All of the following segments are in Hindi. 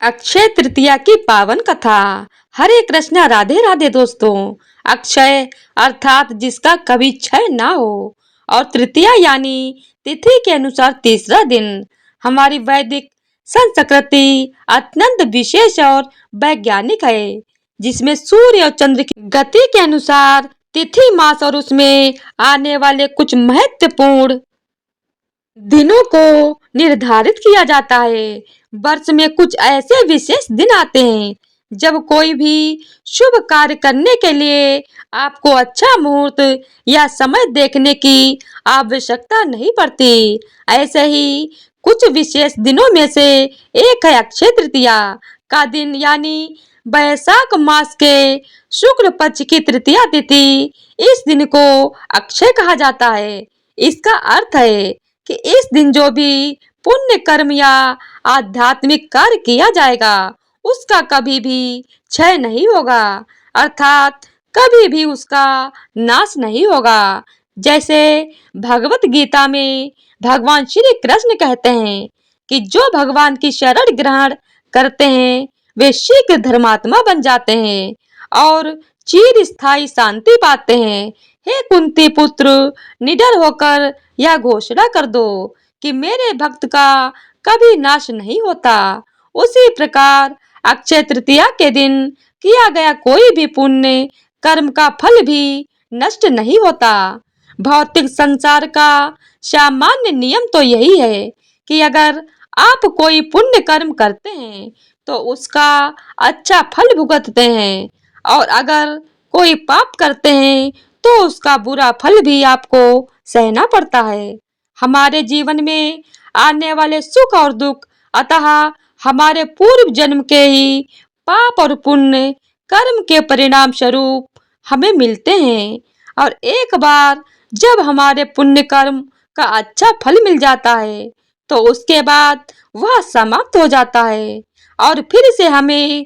अक्षय तृतीया की पावन कथा। हरे कृष्णा, राधे राधे दोस्तों। अक्षय अर्थात जिसका कभी क्षय ना हो और तृतीया यानी तिथि के अनुसार तीसरा दिन। हमारी वैदिक संस्कृति अत्यंत विशेष और वैज्ञानिक है, जिसमें सूर्य और चंद्र की गति के अनुसार तिथि, मास और उसमें आने वाले कुछ महत्वपूर्ण दिनों को निर्धारित किया जाता है। वर्ष में कुछ ऐसे विशेष दिन आते हैं जब कोई भी शुभ कार्य करने के लिए आपको अच्छा मुहूर्त या समय देखने की आवश्यकता नहीं पड़ती। ऐसे ही कुछ विशेष दिनों में से एक है अक्षय तृतीया का दिन, यानी वैशाख मास के शुक्ल पक्ष की तृतीया तिथि। इस दिन को अक्षय कहा जाता है। इसका अर्थ है कि इस दिन जो भी पुण्य कर्म या आध्यात्मिक कार्य किया जाएगा उसका कभी भी क्षय नहीं होगा, अर्थात कभी भी उसका नाश नहीं होगा। जैसे भगवत गीता में भगवान श्री कृष्ण कहते हैं कि जो भगवान की शरण ग्रहण करते हैं वे शीघ्र धर्मात्मा बन जाते हैं और चिर स्थायी शांति पाते हैं। हे कुंती पुत्र, निडर होकर यह घोषणा कर दो कि मेरे भक्त का कभी नाश नहीं होता। उसी प्रकार अक्षय तृतीया के दिन किया गया कोई भी पुण्य कर्म का फल भी नष्ट नहीं होता। भौतिक संसार का सामान्य नियम तो यही है कि अगर आप कोई पुण्य कर्म करते हैं तो उसका अच्छा फल भुगतते हैं, और अगर कोई पाप करते हैं तो उसका बुरा फल भी आपको सहना पड़ता है। हमारे जीवन में आने वाले सुख और दुख अतः हमारे पूर्व जन्म के ही पाप और पुण्य कर्म के परिणाम स्वरूप हमें मिलते हैं, और एक बार जब हमारे पुण्य कर्म का अच्छा फल मिल जाता है तो उसके बाद वह समाप्त हो जाता है और फिर से हमें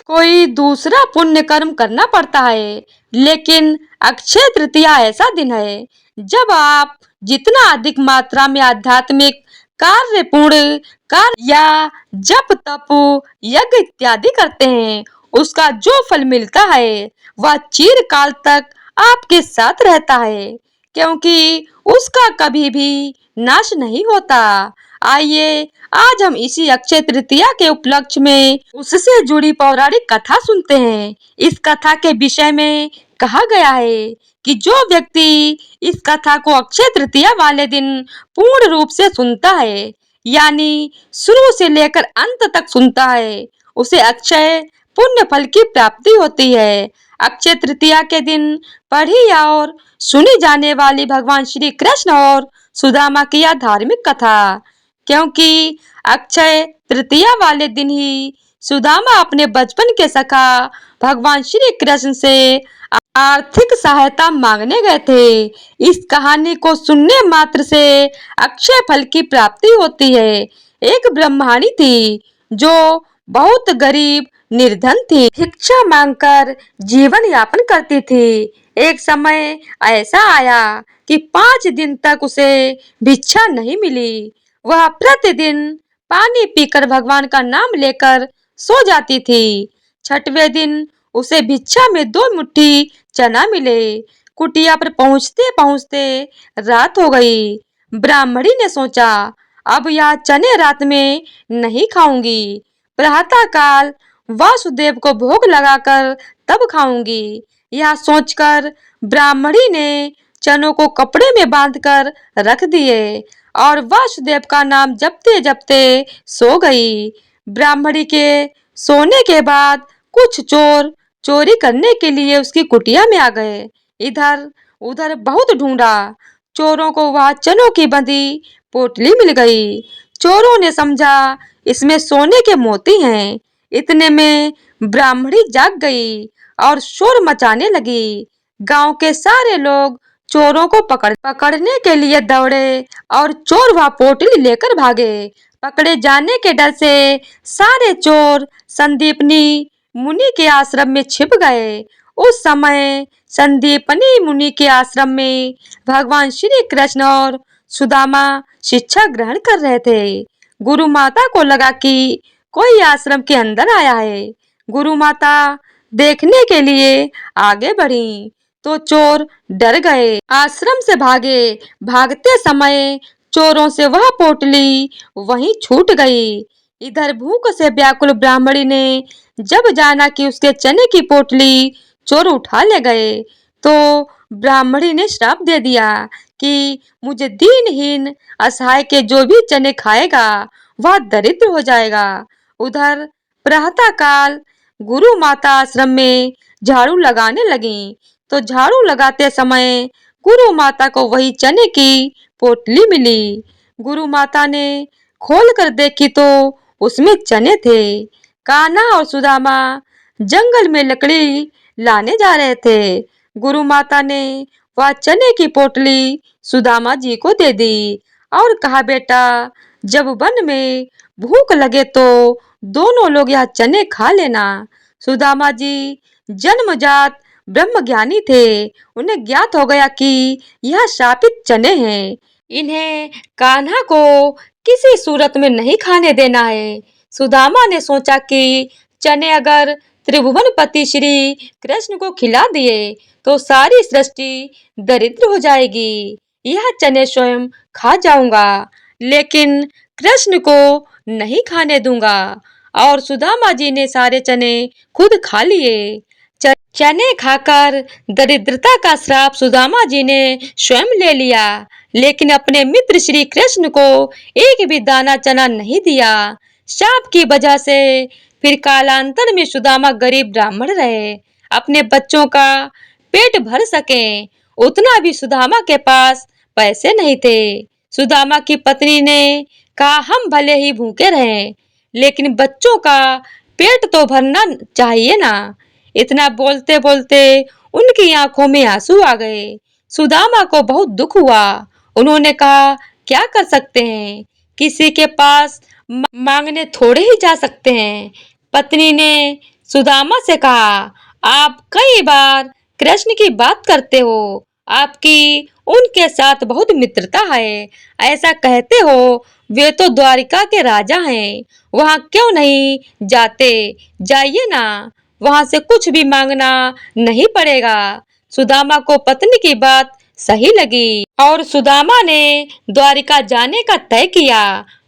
कोई दूसरा पुण्य कर्म करना पड़ता है। लेकिन अक्षय तृतीया ऐसा दिन है जब आप जितना अधिक मात्रा में आध्यात्मिक कार्य, पूर्ण कार्य या जप तप यज्ञ इत्यादि करते हैं उसका जो फल मिलता है वह चिरकाल तक आपके साथ रहता है, क्योंकि उसका कभी भी नाश नहीं होता। आइए आज हम इसी अक्षय तृतीया के उपलक्ष्य में उससे जुड़ी पौराणिक कथा सुनते हैं। इस कथा के विषय में कहा गया है कि जो व्यक्ति इस कथा को अक्षय तृतीया वाले दिन पूर्ण रूप से सुनता है, यानी शुरू से लेकर अंत तक सुनता है, उसे अक्षय पुण्य फल की प्राप्ति होती है। अक्षय तृतीया के दिन पढ़ी और सुनी जाने वाली भगवान श्री कृष्ण और सुदामा की यह धार्मिक कथा, क्योंकि अक्षय तृतीया वाले दिन ही सुदामा अपने बचपन के सखा भगवान श्री कृष्ण से आर्थिक सहायता मांगने गए थे। इस कहानी को सुनने मात्र से अक्षय फल की प्राप्ति होती है। एक ब्रह्मणी थी जो बहुत गरीब निर्धन थी, भिक्षा मांगकर जीवन यापन करती थी। एक समय ऐसा आया कि 5 दिन तक उसे भिक्षा नहीं मिली। वह प्रतिदिन पानी पीकर भगवान का नाम लेकर सो जाती थी। 6वें दिन उसे भिक्षा में 2 मुट्ठी चना मिले। कुटिया पर पहुंचते पहुंचते रात हो गई। ब्राह्मणी ने सोचा, अब यह चने रात में नहीं खाऊंगी, प्रातः काल वासुदेव को भोग लगाकर तब खाऊंगी। यह सोचकर ब्राह्मणी ने चनों को कपड़े में बांधकर रख दिए और वासुदेव का नाम जपते जपते सो गई। ब्राह्मणी के सोने के बाद कुछ चोर चोरी करने के लिए उसकी कुटिया में आ गए। इधर उधर बहुत ढूंढा, चोरों को वह चनों की बंधी पोटली मिल गई। चोरों ने समझा इसमें सोने के मोती हैं। इतने में ब्राह्मणी जाग गई और शोर मचाने लगी। गांव के सारे लोग चोरों को पकड़ने के लिए दौड़े और चोर वह पोटली लेकर भागे। पकड़े जाने के डर से सारे चोर संदीपनी मुनि के आश्रम में छिप गए। उस समय संदीपनी मुनि के आश्रम में भगवान श्री कृष्ण और सुदामा शिक्षा ग्रहण कर रहे थे। गुरु माता को लगा कि कोई आश्रम के अंदर आया है। गुरु माता देखने के लिए आगे बढ़ी तो चोर डर गए, आश्रम से भागे। भागते समय चोरों से वह पोटली वहीं छूट गई। इधर भूख से व्याकुल ब्राह्मणी ने जब जाना कि उसके चने की पोटली चोर उठा ले गए, तो ब्राह्मणी ने श्राप दे दिया कि मुझे दीनहीन असहाय के जो भी चने खाएगा वह दरिद्र हो जाएगा। उधर प्रातः काल गुरु माता आश्रम में झाड़ू लगाने लगी, तो झाड़ू लगाते समय गुरु माता को वही चने की पोटली मिली। गुरु माता ने खोल कर देखी तो उसमें चने थे। कान्हा और सुदामा जंगल में लकड़ी लाने जा रहे थे। गुरु माता ने वह चने की पोटली सुदामा जी को दे दी और कहा, बेटा जब वन में भूख लगे तो दोनों लोग यह चने खा लेना। सुदामा जी जन्मजात ब्रह्मज्ञानी थे। उन्हें ज्ञात हो गया कि यह शापित चने हैं, इन्हें कान्हा को किसी सूरत में नहीं खाने देना है। सुदामा ने सोचा कि चने अगर त्रिभुवनपति श्री कृष्ण को खिला दिए तो सारी सृष्टि दरिद्र हो जाएगी। यह चने स्वयं खा जाऊंगा, लेकिन कृष्ण को नहीं खाने दूंगा। और सुदामा जी ने सारे चने खुद खा लिए। चने खाकर दरिद्रता का श्राप सुदामा जी ने स्वयं ले लिया, लेकिन अपने मित्र श्री कृष्ण को एक भी दाना चना नहीं दिया। शाप की वजह से फिर कालांतर में सुदामा गरीब ब्राह्मण रहे। अपने बच्चों का पेट भर सके उतना भी सुदामा के पास पैसे नहीं थे। सुदामा की पत्नी ने कहा, हम भले ही भूखे रहें, लेकिन बच्चों का पेट तो भरना चाहिए ना। इतना बोलते बोलते उनकी आंखों में आंसू आ गए। सुदामा को बहुत दुख हुआ। उन्होंने कहा, क्या कर सकते हैं, किसी के पास मांगने थोड़े ही जा सकते हैं। पत्नी ने सुदामा से कहा, आप कई बार कृष्ण की बात करते हो, आपकी उनके साथ बहुत मित्रता है, ऐसा कहते हो। वे तो द्वारिका के राजा हैं, वहाँ क्यों नहीं जाते, जाइए ना, वहां से कुछ भी मांगना नहीं पड़ेगा। सुदामा को पत्नी की बात सही लगी और सुदामा ने द्वारिका जाने का तय किया।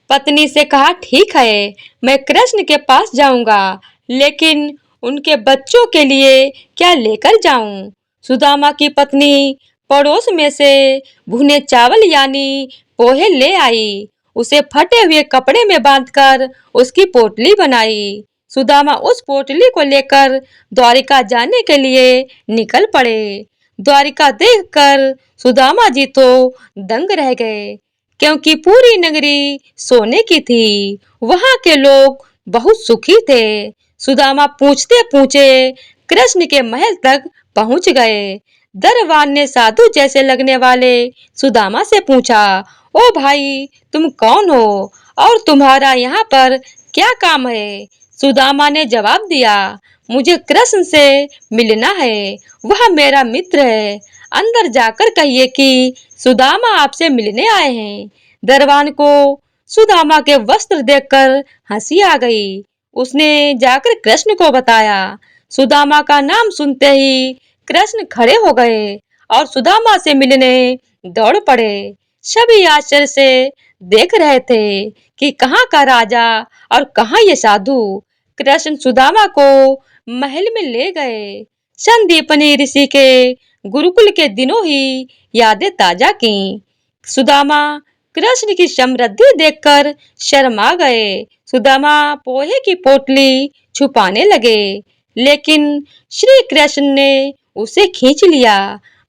पत्नी से कहा, ठीक है, मैं कृष्ण के पास जाऊंगा, लेकिन उनके बच्चों के लिए क्या लेकर जाऊं। सुदामा की पत्नी पड़ोस में से भुने चावल यानी पोहे ले आई। उसे फटे हुए कपड़े में बांधकर उसकी पोटली बनाई। सुदामा उस पोटली को लेकर द्वारिका जाने के लिए निकल पड़े। द्वारिका देखकर सुदामा जी तो दंग रह गए, क्योंकि पूरी नगरी सोने की थी। वहां के लोग बहुत सुखी थे। सुदामा पूछते पूछे कृष्ण के महल तक पहुंच गए। दरबान ने साधु जैसे लगने वाले सुदामा से पूछा, ओ भाई, तुम कौन हो और तुम्हारा यहाँ पर क्या काम है। सुदामा ने जवाब दिया, मुझे कृष्ण से मिलना है, वह मेरा मित्र है। अंदर जाकर कहिए कि सुदामा आपसे मिलने आए हैं। दरबान को सुदामा के वस्त्र देखकर हंसी आ गई। उसने जाकर कृष्ण को बताया। सुदामा का नाम सुनते ही कृष्ण खड़े हो गए और सुदामा से मिलने दौड़ पड़े। सभी आश्चर्य से देख रहे थे कि कहाँ का राजा और कहाँ ये साधु। कृष्ण सुदामा को महल में ले गए। संदीपनी ऋषि के गुरुकुल के दिनों ही यादें ताजा की। सुदामा कृष्ण की समृद्धि देखकर शर्मा गए। सुदामा पोहे की पोटली छुपाने लगे, लेकिन श्री कृष्ण ने उसे खींच लिया।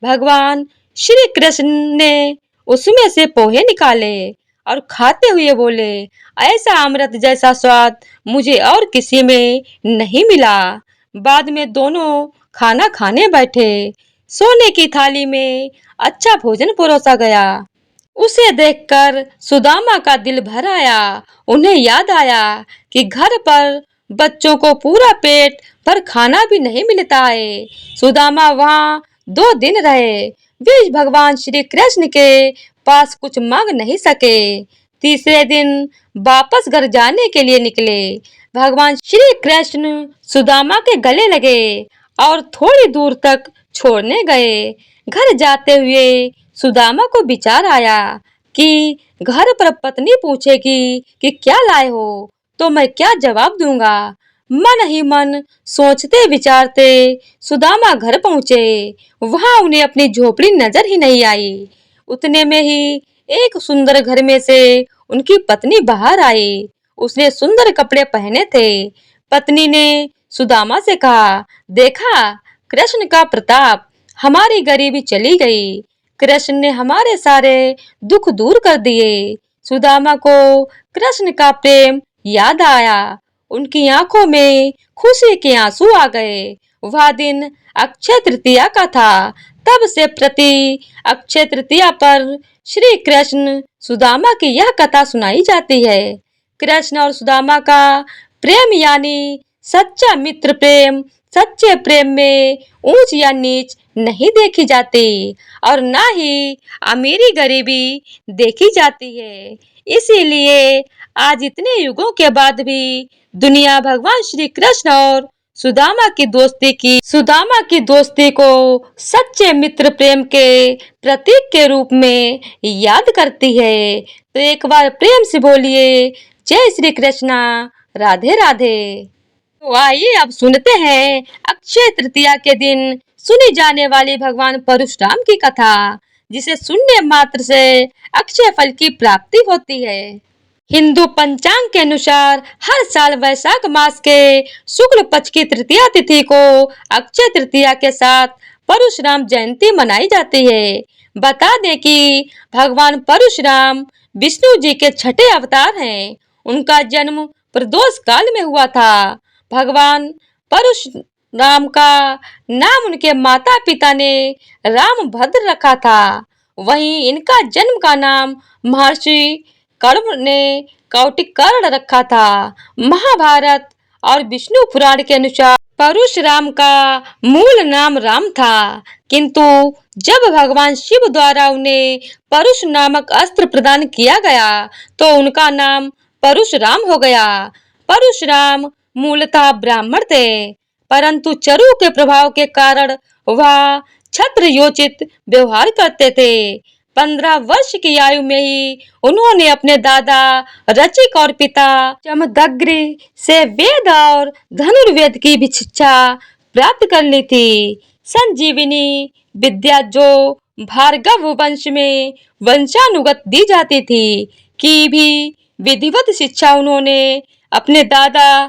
भगवान श्री कृष्ण ने उसमें से पोहे निकाले और खाते हुए बोले, ऐसा अमृत जैसा स्वाद मुझे और किसी में नहीं मिला। बाद में दोनों खाना खाने बैठे। सोने की थाली में अच्छा भोजन परोसा गया। उसे देखकर सुदामा का दिल भर आया। उन्हें याद आया कि घर पर बच्चों को पूरा पेट भर खाना भी नहीं मिलता है। सुदामा वहाँ 2 दिन रहे। वे भगवान श्री कृष्ण के पास कुछ मांग नहीं सके। तीसरे दिन वापस घर जाने के लिए निकले। भगवान श्री कृष्ण सुदामा के गले लगे और थोड़ी दूर तक छोड़ने गए। घर जाते हुए सुदामा को विचार आया कि घर पर पत्नी पूछेगी कि क्या लाए हो तो मैं क्या जवाब दूंगा। मन ही मन सोचते विचारते सुदामा घर पहुंचे। वहां उन्हें अपनी झोपड़ी नजर ही नहीं आई। उतने में ही एक सुंदर घर में से उनकी पत्नी बाहर आई। उसने सुंदर कपड़े पहने थे। पत्नी ने सुदामा से कहा, देखा कृष्ण का प्रताप, हमारी गरीबी चली गई। कृष्ण ने हमारे सारे दुख दूर कर दिए। सुदामा को कृष्ण का प्रेम याद आया। उनकी आंखों में खुशी के आंसू आ गए। वह दिन अक्षय तृतीया का था। तब से प्रति अक्षय तृतीया पर श्री कृष्ण सुदामा की यह कथा सुनाई जाती है। कृष्ण और सुदामा का प्रेम यानी सच्चा मित्र प्रेम। सच्चे प्रेम में ऊंच या नीच नहीं देखी जाती और ना ही अमीरी गरीबी देखी जाती है। इसीलिए आज इतने युगों के बाद भी दुनिया भगवान श्री कृष्ण और सुदामा की दोस्ती को सच्चे मित्र प्रेम के प्रतीक के रूप में याद करती है। तो एक बार प्रेम से बोलिए जय श्री कृष्णा, राधे राधे। तो आइए अब सुनते हैं अक्षय तृतीया के दिन सुनी जाने वाली भगवान परशुराम की कथा, जिसे सुनने मात्र से अक्षय फल की प्राप्ति होती है। हिंदू पंचांग के अनुसार हर साल वैशाख मास के शुक्ल पक्ष की तृतीया तिथि को अक्षय तृतीया के साथ परशुराम जयंती मनाई जाती है। बता दें कि भगवान परशुराम विष्णु जी के छठे अवतार हैं। उनका जन्म प्रदोष काल में हुआ था। भगवान परशुराम का नाम उनके माता पिता ने रामभद्र रखा था। वहीं इनका जन्म का नाम महर्षि कर्ण ने कौटिकर्ण रखा था। महाभारत और विष्णु पुराण के अनुसार परशुराम का मूल नाम राम था, किंतु जब भगवान शिव द्वारा उन्हें परशु नामक अस्त्र प्रदान किया गया तो उनका नाम परशुराम हो गया। परशुराम मूलतः ब्राह्मण थे, परंतु चरु के प्रभाव के कारण वह क्षत्रियोचित व्यवहार करते थे। 15 वर्ष की आयु में ही उन्होंने अपने दादा रचिक और पिता जमदग्नि से वेद और धनुर्वेद की भी शिक्षा प्राप्त कर ली थी। संजीवनी विद्या जो भार्गव वंश में वंशानुगत दी जाती थी की भी विधिवत शिक्षा उन्होंने अपने दादा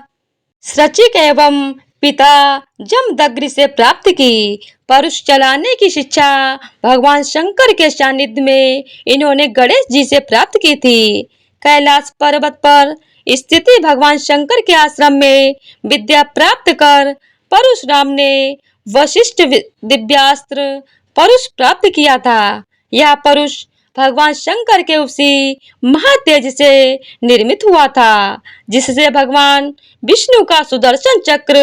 रचिक एवं पिता जमदग्नि से प्राप्त की। परुष चलाने की शिक्षा भगवान शंकर के सानिध्य में इन्होंने गणेश जी से प्राप्त की थी। कैलाश पर्वत पर स्थित भगवान शंकर के आश्रम में विद्या प्राप्त कर परशुराम ने वशिष्ठ दिव्यास्त्र परुष प्राप्त किया था। यह परुष भगवान शंकर के उसी महातेज से निर्मित हुआ था, जिससे भगवान विष्णु का सुदर्शन चक्र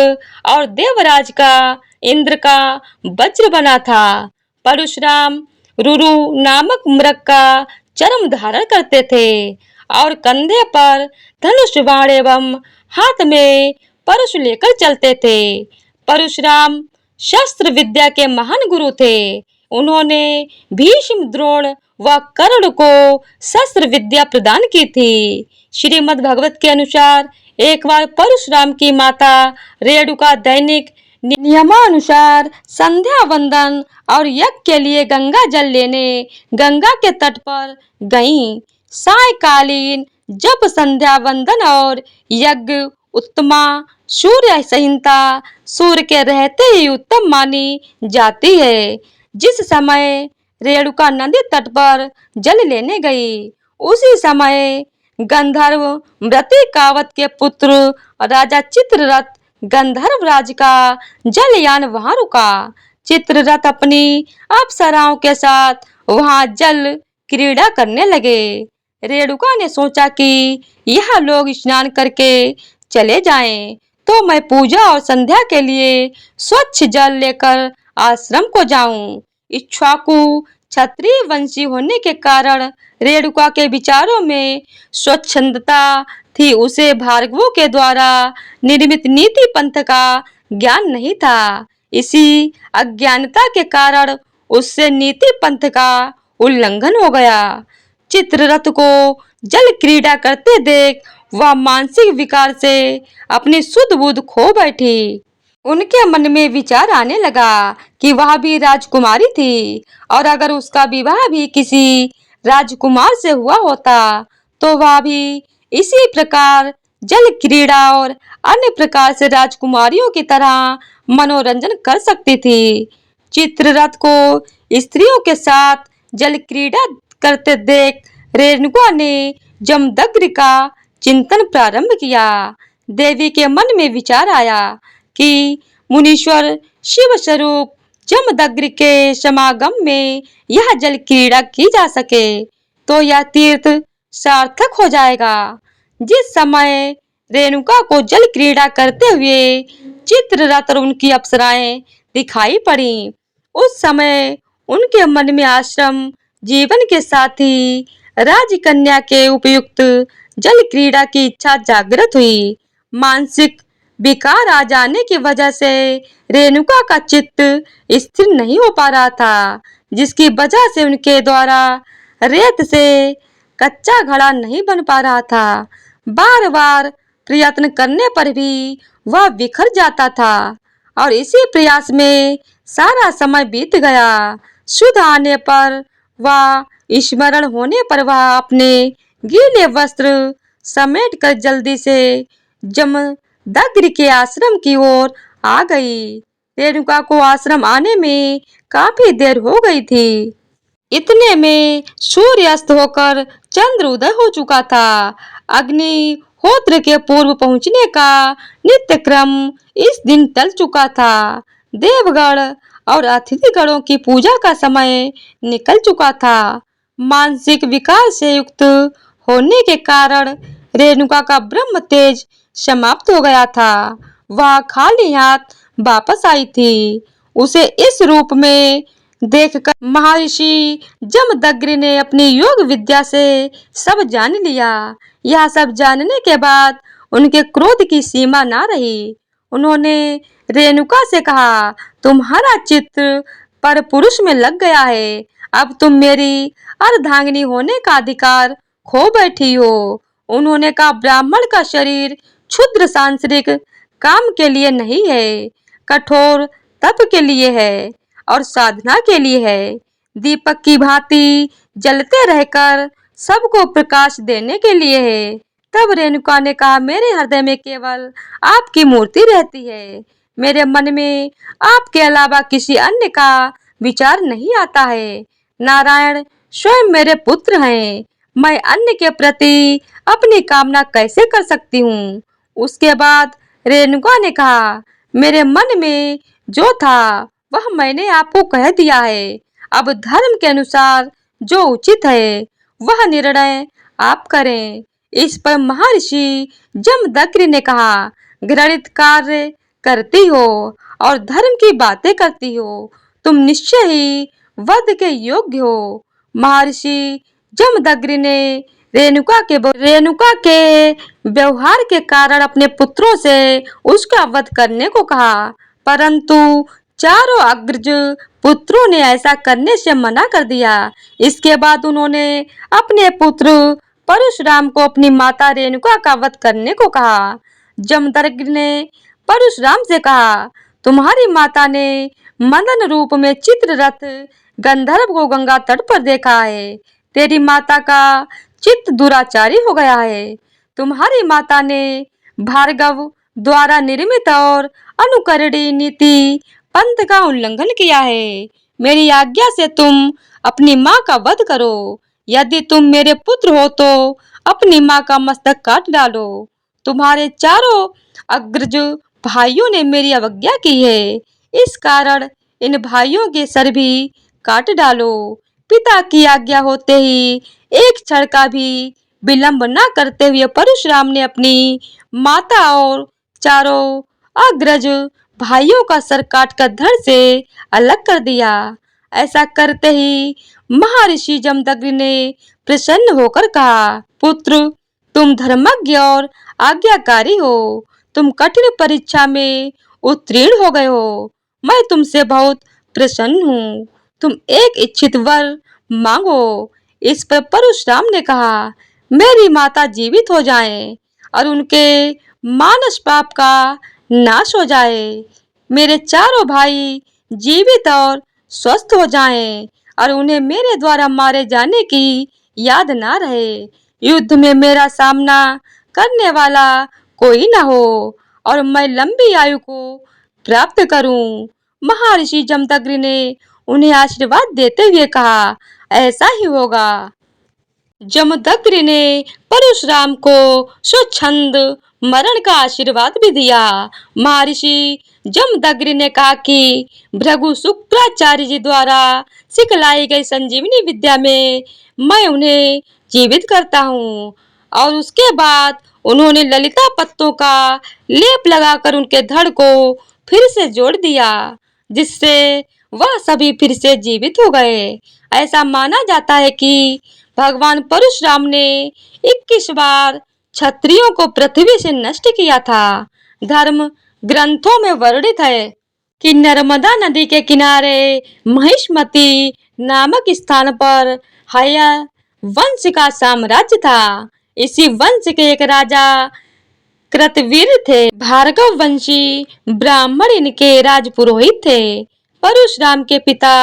और देवराज का इंद्र का वज्र बना था। परशुराम रुरु नामक मृग का चर्म धारण करते थे और कंधे पर धनुष बाण एवं हाथ में परशु लेकर चलते थे। परशुराम शस्त्र विद्या के महान गुरु थे। उन्होंने भीष्म, द्रोण व कर्ण को शस्त्र विद्या प्रदान की थी। श्रीमद् भागवत के अनुसार एक बार परशुराम की माता रेणुका दैनिक नियमानुसार संध्या वंदन और यज्ञ के लिए गंगा जल लेने गंगा के तट पर गईं। सायकालीन जब संध्या वंदन और यज्ञ उत्तमा सूर्य संहिता सूर्य के रहते ही उत्तम मानी जाती है। जिस समय रेणुका नदी तट पर जल लेने गई, उसी समय गंधर्व मृतिकावत के पुत्र राजा चित्ररथ गंधर्व राज का जलयान वहां रुका। चित्ररथ अपनी अप्सराओं के साथ वहां जल क्रीड़ा करने लगे। रेणुका ने सोचा कि यह लोग स्नान करके चले जाएं, तो मैं पूजा और संध्या के लिए स्वच्छ जल लेकर आश्रम को जाऊं। इक्ष्वाकु क्षत्रिय वंशी होने के कारण रेणुका के विचारों में स्वच्छंदता थी। उसे भार्गवों के द्वारा निर्मित नीति पंथ का ज्ञान नहीं था। इसी अज्ञानता के कारण उससे नीति पंथ का उल्लंघन हो गया। चित्ररथ को जल क्रीड़ा करते देख वह मानसिक विकार से अपनी सुध बुध खो बैठी। उनके मन में विचार आने लगा कि वह भी राजकुमारी थी और अगर उसका विवाह भी किसी राजकुमार से हुआ होता तो वह भी इसी प्रकार जल क्रीड़ा और अन्य प्रकार से राजकुमारियों की तरह मनोरंजन कर सकती थी। चित्ररथ को स्त्रियों के साथ जल क्रीड़ा करते देख रेणुका ने जमदग्नि का चिंतन प्रारंभ किया। देवी के मन में विचार आया कि मुनीश्वर शिव स्वरूप जमदग्नि के समागम में यह जल क्रीड़ा की जा सके तो यह तीर्थ सार्थक हो जाएगा। जिस समय रेणुका को जल क्रीड़ा करते हुए चित्ररथ और उनकी अप्सराएं दिखाई पड़ी, उस समय उनके मन में आश्रम जीवन के साथी राजकन्या के उपयुक्त जल क्रीड़ा की इच्छा जागृत हुई। मानसिक विकार आ जाने की वजह से रेणुका का चित्त स्थिर नहीं हो पा रहा था, जिसकी वजह से उनके द्वारा रेत से कच्चा घड़ा नहीं बन पा रहा था। बार बार प्रयत्न करने पर भी वह बिखर जाता था और इसी प्रयास में सारा समय बीत गया। सुध आने पर वह स्मरण होने पर वह अपने गीले वस्त्र समेट कर जल्दी से जमदग्नि के आश्रम की ओर आ गई। रेणुका को आश्रम आने में काफी देर हो गई थी। इतने में सूर्य अस्त होकर चंद्र उदय हो चुका था। अग्निहोत्र के पूर्व पहुंचने का नित्य क्रम इस दिन टल चुका था। देवगण और अतिथिगणों की पूजा का समय निकल चुका था। मानसिक विकार से युक्त होने के कारण रेणुका का ब्रह्म तेज समाप्त हो गया था। वह खाली हाथ वापस आई थी। उसे इस रूप में देखकर महर्षि जमदग्नि ने अपनी योग विद्या से सब जान लिया। यह सब जानने के बाद उनके क्रोध की सीमा ना रही। उन्होंने रेणुका से कहा, तुम्हारा चित्त पर पुरुष में लग गया है, अब तुम मेरी अर्धांगिनी होने का अधिकार खो बैठी हो। उन्होंने कहा, ब्राह्मण का शरीर क्षुद्र सांसारिक काम के लिए नहीं है, कठोर तप के लिए है और साधना के लिए है। दीपक की भांति जलते रहकर सबको प्रकाश देने के लिए है। तब रेणुका ने कहा, मेरे हृदय में केवल आपकी मूर्ति रहती है। मेरे मन में आपके अलावा किसी अन्य का विचार नहीं आता है। नारायण स्वयं मेरे पुत्र हैं। मैं अन्य के प्रति अपनी कामना कैसे कर सकती हूँ। उसके बाद रेणुका ने कहा, मेरे मन में जो था वह मैंने आपको कह दिया है। अब धर्म के अनुसार जो उचित है वह निर्णय आप करें। इस पर महर्षि जमदग्नि ने कहा, घृणित कार्य करती हो और धर्म की बातें करती हो, तुम निश्चय ही वध के योग्य हो। महर्षि जमदग्नि ने रेणुका के व्यवहार के कारण अपने पुत्रों से उसका वध करने को कहा, परंतु चारों अग्रज पुत्रों ने ऐसा करने से मना कर दिया। इसके बाद उन्होंने अपने पुत्र परशुराम को अपनी माता रेणुका का वध करने को कहा। जमदग्नि ने परशुराम से कहा, तुम्हारी माता ने मदन रूप में चित्ररथ गंधर्व को गंगा तट पर देखा है। तेरी माता का चित्त दुराचारी हो गया है। तुम्हारी माता ने भार्गव द्वारा निर्मित और अनुकरणीय नीति पंथ का उल्लंघन किया है। मेरी आज्ञा से तुम अपनी माँ का वध करो। यदि तुम मेरे पुत्र हो तो अपनी माँ का मस्तक काट डालो। तुम्हारे चारों अग्रज भाइयों ने मेरी अवज्ञा की है, इस कारण इन भाइयों के सर भी काट डालो। पिता की आज्ञा होते ही एक क्षण का भी विलंब न करते हुए परशुराम ने अपनी माता और चारों अग्रज भाइयों का सर काटकर धड़ से अलग कर दिया। ऐसा करते ही महर्षि जमदग्नि ने प्रसन्न होकर कहा, पुत्र, तुम धर्मज्ञ और आज्ञाकारी हो। तुम कठिन परीक्षा में उत्तीर्ण हो गए हो। मैं तुमसे बहुत प्रसन्न हूँ। तुम एक इच्छित वर मांगो। इस पर परशुराम ने कहा, मेरी माता जीवित हो जाएं और उनके मानस पाप का नाश हो जाए। मेरे चारों भाई जीवित और स्वस्थ हो जाएं और उन्हें मेरे द्वारा मारे जाने की याद ना रहे। युद्ध में मेरा सामना करने वाला कोई न हो और मैं लंबी आयु को प्राप्त करूं। महर्षि जमदग्नि ने उन्हें आशीर्वाद देते हुए कहा, ऐसा ही होगा। जमदग्नि ने परशुराम को स्वच्छंद मरण का आशीर्वाद भी दिया। महर्षि जमदग्नि ने कहा कि भृगु शुक्राचार्य जी द्वारा सिखलाई गई संजीवनी विद्या में मैं उन्हें जीवित करता हूँ। और उसके बाद उन्होंने ललिता पत्तों का लेप लगाकर उनके धड़ को फिर से जोड़ दिया, जिससे वह सभी फिर से जीवित हो गए। ऐसा माना जाता है कि भगवान परशुराम ने 21 बार क्षत्रियों को पृथ्वी से नष्ट किया था। धर्म ग्रंथों में वर्णित है कि नर्मदा नदी के किनारे महिष्मती नामक स्थान पर हया वंश का साम्राज्य था। इसी वंश के एक राजा कृतवीर थे। भार्गव वंशी ब्राह्मण इनके राजपुरोहित थे। परशुराम के पिता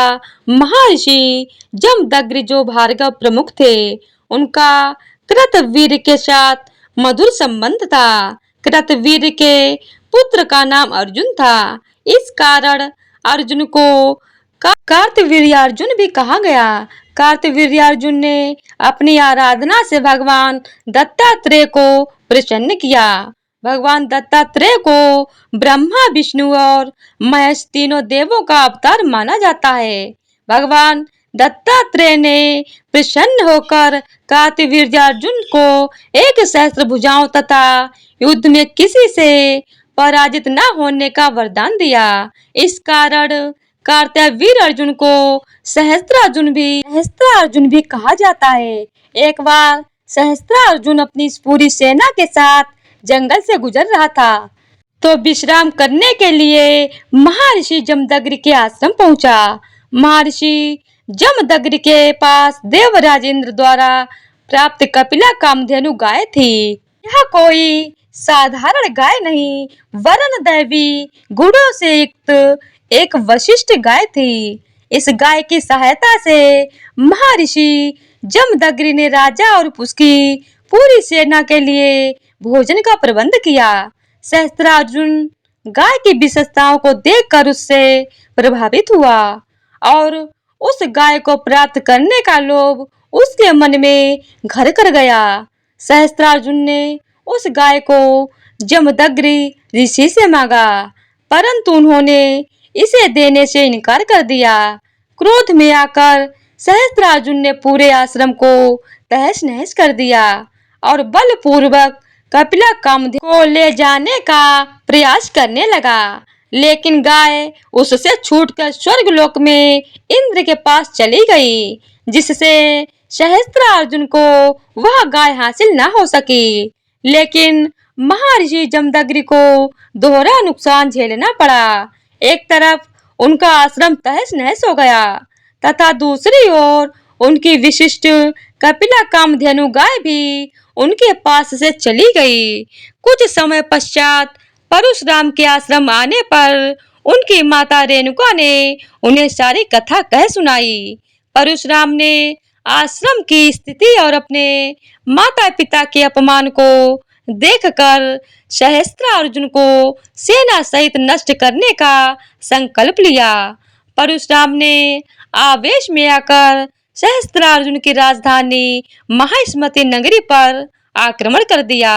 महर्षि जमदग्नि जो भार्गव प्रमुख थे, उनका कृतवीर के साथ मधुर संबंध था। कृतवीर के पुत्र का नाम अर्जुन था। इस कारण अर्जुन को कार्तवीर्यार्जुन भी कहा गया। कार्तवीर्यार्जुन ने अपनी आराधना से भगवान दत्तात्रेय को प्रसन्न किया। भगवान दत्तात्रेय को ब्रह्मा, विष्णु और महेश तीनों देवों का अवतार माना जाता है। भगवान दत्तात्रेय ने प्रसन्न होकर कार्तवीर्यार्जुन को एक सहस्त्र भुजाओं तथा युद्ध में किसी से पराजित न होने का वरदान दिया। इस कारण कार्तवीर अर्जुन को सहस्त्रार्जुन भी कहा जाता है। एक बार सहस्त्रार्जुन अपनी पूरी सेना के साथ जंगल से गुजर रहा था, तो विश्राम करने के लिए महर्षि जमदग्नि के आश्रम पहुंचा। महर्षि जमदग्नि के पास देवराज इंद्र द्वारा प्राप्त कपिला कामधेनु गाय थी। यह कोई साधारण गाय नहीं, वरन दैवी गुणों से युक्त एक वशिष्ठ गाय थी। इस गाय की सहायता से महर्षि जमदग्नि ने राजा और उसकी पूरी सेना के लिए भोजन का प्रबंध किया। सहस्त्रार्जुन गाय की विशेषताओं को देखकर उससे प्रभावित हुआ और उस गाय को प्राप्त करने का लोभ उसके मन में घर कर गया। सहस्त्रार्जुन ने उस गाय को जमदग्नि ऋषि से मांगा, परंतु उन्होंने इसे देने से इनकार कर दिया। क्रोध में आकर सहस्त्रार्जुन ने पूरे आश्रम को तहस नहस कर दिया और बलपूर्वक कपिला कामधेनु को ले जाने का प्रयास करने लगा। लेकिन गाय उससे छूटकर स्वर्गलोक में इंद्र के पास चली गई, जिससे सहस्त्रार्जुन को वह गाय हासिल न हो सकी। लेकिन महर्षि जमदग्नि को दोहरा नुकसान झेलना पड़ा। एक तरफ उनका आश्रम तहस नहस हो गया तथा दूसरी ओर उनकी विशिष्ट कपिला कामधेनु गाय भी उनके पास से चली गई। कुछ समय पश्चात परशुराम के आश्रम आने पर उनकी माता रेणुका ने उन्हें सारी कथा कह सुनाई। परशुराम ने आश्रम की स्थिति और अपने माता पिता के अपमान को देखकर सहस्त्रार्जुन को सेना सहित नष्ट करने का संकल्प लिया। परशुराम ने आवेश में आकर सहस्त्रार्जुन की राजधानी महिष्मती नगरी पर आक्रमण कर दिया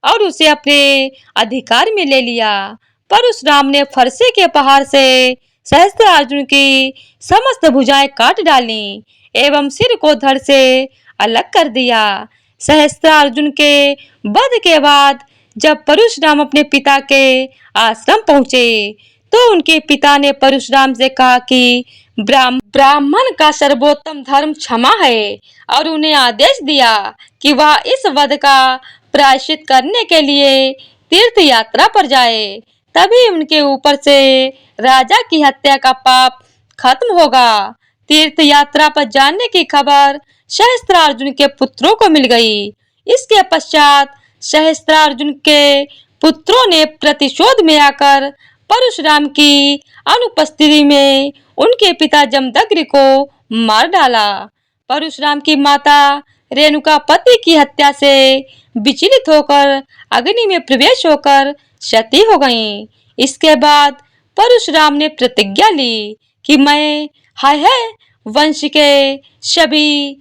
और उसे अपने अधिकार में ले लिया। परशुराम ने फरसे के पहाड़ से सहस्त्रार्जुन की समस्त भुजाएं काट डाली एवं सिर को धड़ से अलग कर दिया। सहस्त्रार्जुन के वध के बाद जब परशुराम अपने पिता के आश्रम पहुंचे, तो उनके पिता ने परशुराम से कहा कि ब्राह्मण का सर्वोत्तम धर्म क्षमा है और उन्हें आदेश दिया कि वह इस वध का प्रायश्चित करने के लिए तीर्थ यात्रा पर जाए। तभी उनके ऊपर से राजा की हत्या का पाप खत्म होगा। तीर्थ यात्रा पर जाने की खबर सहस्त्रार्जुन के पुत्रों को मिल गई। इसके पश्चात सहस्त्रार्जुन के पुत्रों ने प्रतिशोध में आकर परशुराम की अनुपस्थिति में उनके पिता जमदग्नि को मार डाला। परशुराम की माता रेणुका पति की हत्या से विचलित होकर अग्नि में प्रवेश होकर सती हो गईं। इसके बाद परशुराम ने प्रतिज्ञा ली कि मैं हाय वंश के सभी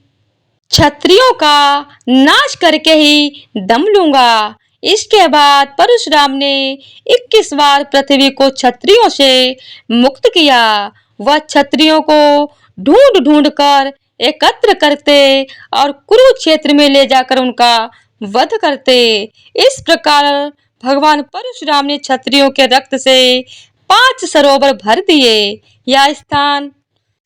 क्षत्रियों का नाश करके ही दम लूंगा। इसके बाद परशुराम ने 21 बार पृथ्वी को क्षत्रियों से मुक्त किया। वह क्षत्रियों को ढूंढ ढूंढ कर एकत्र करते और कुरुक्षेत्र में ले जाकर उनका वध करते। इस प्रकार भगवान परशुराम ने क्षत्रियों के रक्त से 5 सरोवर भर दिए। यह स्थान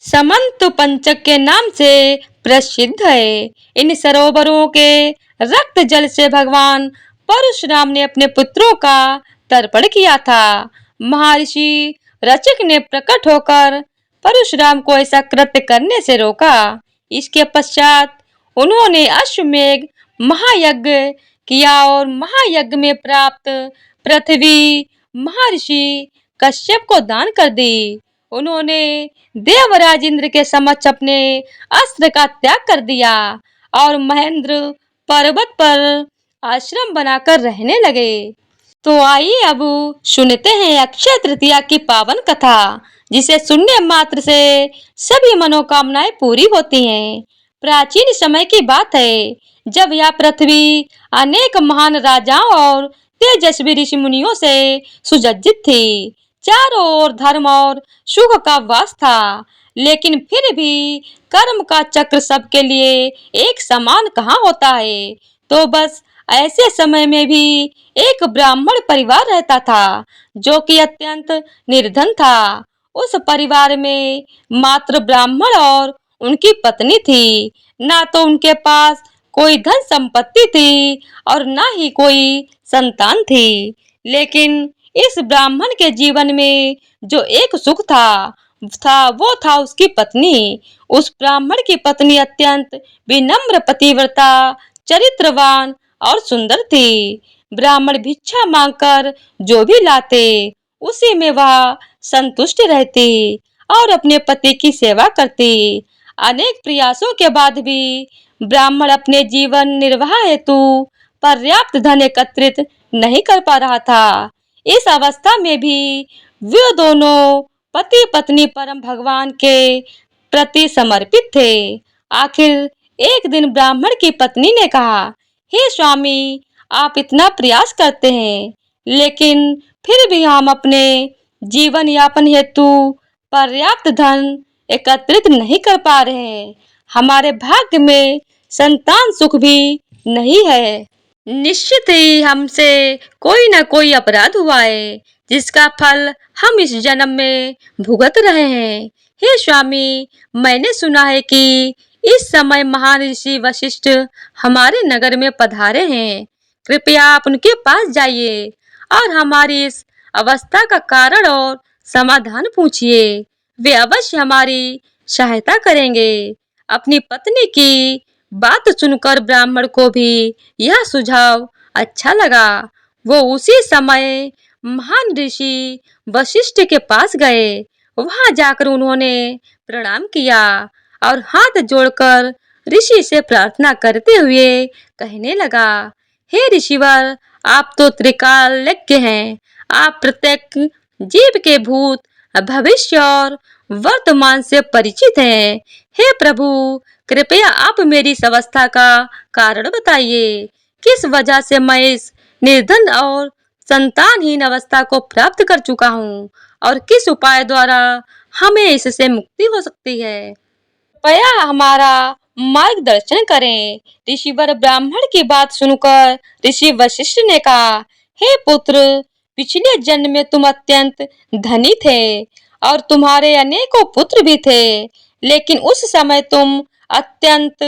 समंत पंचक के नाम से प्रसिद्ध है। इन सरोवरों के रक्त जल से भगवान परशुराम ने अपने पुत्रों का तर्पण किया था। महर्षि रचक ने प्रकट होकर परशुराम को ऐसा कृत्य करने से रोका। इसके पश्चात उन्होंने अश्वमेध महायज्ञ किया और महायज्ञ में प्राप्त पृथ्वी महर्षि कश्यप को दान कर दी। उन्होंने देवराज इंद्र के समक्ष अपने अस्त्र का त्याग कर दिया और महेंद्र पर्वत पर आश्रम बनाकर रहने लगे। तो आइए अब सुनते हैं अक्षय तृतीया की पावन कथा, जिसे सुनने मात्र से सभी मनोकामनाएं पूरी होती हैं। प्राचीन समय की बात है, जब यह पृथ्वी अनेक महान राजाओं और तेजस्वी ऋषि मुनियों से सुसज्जित थी। चारों ओर धर्म और सुख का वास था, लेकिन फिर भी कर्म का चक्र सबके लिए एक समान कहाँ होता है। तो बस ऐसे समय में भी एक ब्राह्मण परिवार रहता था, जो कि अत्यंत निर्धन था। उस परिवार में मात्र ब्राह्मण और उनकी पत्नी थी। ना तो उनके पास कोई धन संपत्ति थी और ना ही कोई संतान थी। लेकिन इस ब्राह्मण के जीवन में जो एक सुख था वो था उसकी पत्नी। उस ब्राह्मण की पत्नी अत्यंत विनम्र, पतिव्रता, चरित्रवान और सुंदर थी। ब्राह्मण भिक्षा मांगकर जो भी लाते उसी में वह संतुष्ट रहती और अपने पति की सेवा करती। अनेक प्रयासों के बाद भी ब्राह्मण अपने जीवन निर्वाह हेतु पर्याप्त धन एकत्रित नहीं कर पा रहा था। इस अवस्था में भी वे दोनों पति पत्नी परम भगवान के प्रति समर्पित थे। आखिर एक दिन ब्राह्मण की पत्नी ने कहा, हे स्वामी, आप इतना प्रयास करते हैं, लेकिन फिर भी हम अपने जीवन यापन हेतु पर्याप्त धन एकत्रित नहीं कर पा रहे हैं। हमारे भाग्य में संतान सुख भी नहीं है। निश्चित ही हमसे कोई न कोई अपराध हुआ है, जिसका फल हम इस जन्म में भुगत रहे हैं। हे स्वामी, मैंने सुना है कि इस समय महान ऋषि वशिष्ठ हमारे नगर में पधारे हैं। कृपया आप उनके पास जाइए और हमारी इस अवस्था का कारण और समाधान पूछिए। वे अवश्य हमारी सहायता करेंगे। अपनी पत्नी की बात सुनकर ब्राह्मण को भी यह सुझाव अच्छा लगा। वो उसी समय महान ऋषि वशिष्ठ के पास गए। वहां जाकर उन्होंने प्रणाम किया और हाथ जोड़कर ऋषि से प्रार्थना करते हुए कहने लगा, हे ऋषिवर, आप तो त्रिकालज्ञ हैं। आप प्रत्येक जीव के भूत, भविष्य और वर्तमान से परिचित हैं। हे प्रभु, कृपया आप मेरी इस अवस्था का कारण बताइए। किस वजह से मैं इस निर्धन और संतानहीन अवस्था को प्राप्त कर चुका हूँ और किस उपाय द्वारा हमें इससे मुक्ति हो सकती है। कृपया हमारा मार्गदर्शन करें। ऋषिवर ब्राह्मण की बात सुनकर ऋषि वशिष्ठ ने कहा, हे पुत्र, पिछले जन्म में तुम अत्यंत धनी थे और तुम्हारे अनेकों पुत्र भी थे, लेकिन उस समय तुम अत्यंत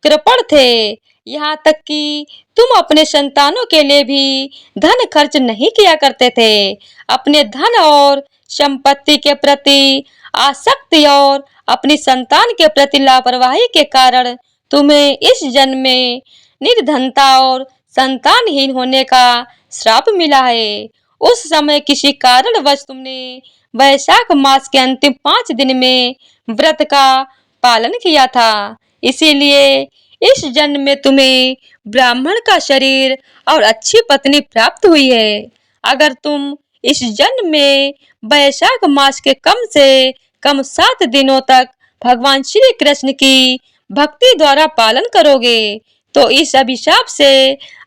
कृपण थे। यहाँ तक कि तुम अपने संतानों के लिए भी धन खर्च नहीं किया करते थे। अपने धन और संपत्ति के प्रति आसक्ति और अपनी संतान के प्रति लापरवाही के कारण तुम्हें इस जन्म में निर्धनता और संतानहीन होने का श्राप मिला है। उस समय किसी कारणवश तुमने वैशाख मास के अंतिम 5 दिन में व्रत का पालन किया था, इसीलिए इस जन्म में तुम्हें ब्राह्मण का शरीर और अच्छी पत्नी प्राप्त हुई है। अगर तुम इस जन्म में वैशाख मास के कम से कम 7 दिनों तक भगवान श्री कृष्ण की भक्ति द्वारा पालन करोगे तो इस अभिशाप से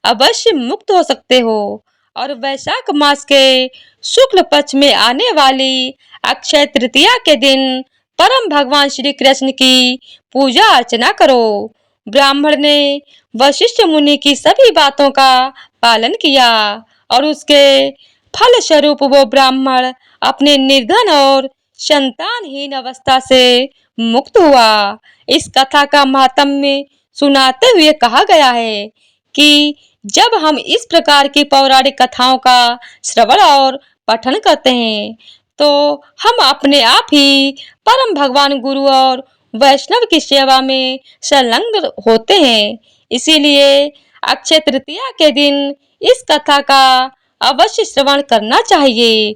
अवश्य मुक्त हो सकते हो और वैशाख मास के शुक्ल पक्ष में आने वाली अक्षय तृतीया के दिन परम भगवान श्री कृष्ण की पूजा अर्चना करो। ब्राह्मण ने वशिष्ठ मुनि की सभी बातों का पालन किया और उसके फल स्वरूप वो ब्राह्मण अपने निर्धन और संतानहीन अवस्था से मुक्त हुआ। इस कथा का महात्म्य सुनाते हुए कहा गया है कि जब हम इस प्रकार की पौराणिक कथाओं का श्रवण और पठन करते हैं तो हम अपने आप ही परम भगवान गुरु और वैष्णव की सेवा में संलग्न होते हैं। इसीलिए अक्षय तृतीया के दिन इस कथा का अवश्य श्रवण करना चाहिए।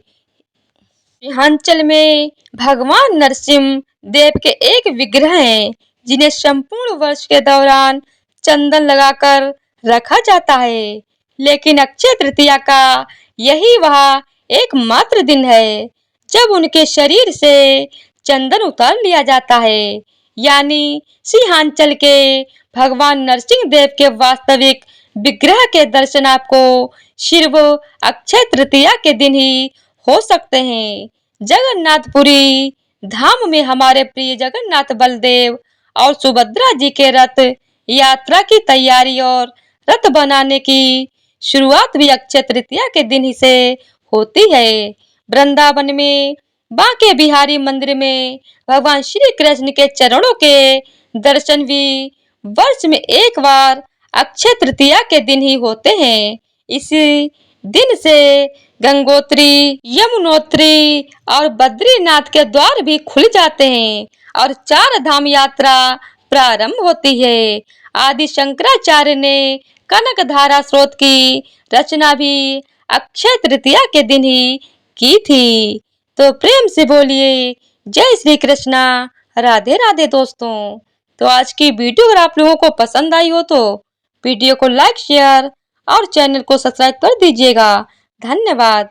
सिंहांचल में भगवान नरसिंह देव के एक विग्रह हैं जिन्हें संपूर्ण वर्ष के दौरान चंदन लगाकर रखा जाता है, लेकिन अक्षय तृतीया का यही वह एकमात्र दिन है जब उनके शरीर से चंदन उतार लिया जाता है। यानी सिंहांचल के भगवान नरसिंह देव के वास्तविक विग्रह के दर्शन आपको सिर्फ अक्षय तृतीया के दिन ही हो सकते हैं। जगन्नाथपुरी धाम में हमारे प्रिय जगन्नाथ बलदेव और सुभद्रा जी के रथ यात्रा की तैयारी और रथ बनाने की शुरुआत भी अक्षय तृतीया के दिन ही से होती है। वृंदावन में बांके बिहारी मंदिर में भगवान श्री कृष्ण के चरणों के दर्शन भी वर्ष में एक बार अक्षय तृतीया के दिन ही होते हैं। इसी दिन से गंगोत्री, यमुनोत्री और बद्रीनाथ के द्वार भी खुल जाते हैं और 4 धाम यात्रा प्रारंभ होती है। आदि शंकराचार्य ने कनकधारा स्रोत की रचना भी अक्षय तृतीया के दिन ही की थी। तो प्रेम से बोलिए जय श्री कृष्णा, राधे राधे दोस्तों। तो आज की वीडियो अगर आप लोगों को पसंद आई हो तो वीडियो को लाइक, शेयर और चैनल को सब्सक्राइब कर दीजिएगा। धन्यवाद।